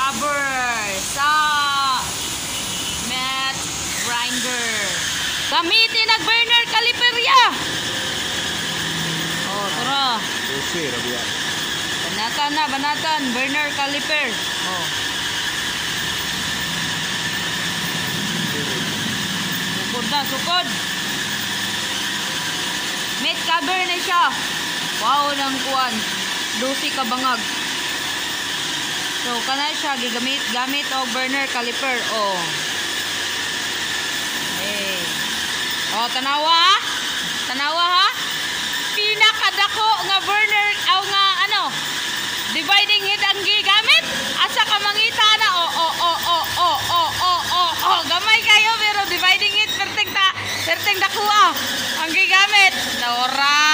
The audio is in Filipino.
cover sa meat grinder. Gamitin ang burner caliper ya. Oh, tara. Dosi, Rabia. Banatan burner caliper. Oh. Sukod. Meat cover na siya. Wow, nang kuan. 12 ka bangag. So, kana siya gamit og burner caliper. Oh. Hey. Oh, tanawa ha? Tanawa ha? Pinakadako nga burner aw nga ano? Dividing head ang gigamit. Asa ka mangita na? Gamay kayo pero dividing head perting dakuha ang gigamit. Naora.